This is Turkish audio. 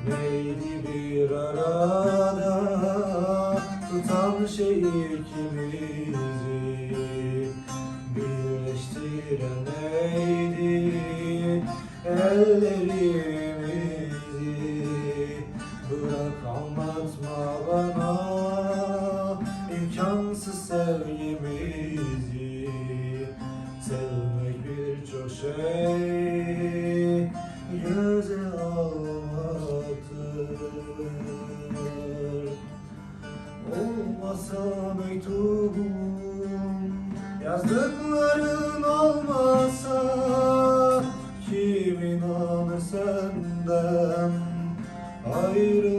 Neydi bir arada tutan şey ikimizi, birleştiren neydi ellerimizi? Bırak anlatma bana imkansız sevgimizi. Sevmek birçok şey göze almaktır. Olmasa mektubum, yazdıkların olmasa, kim inanır senden ayrı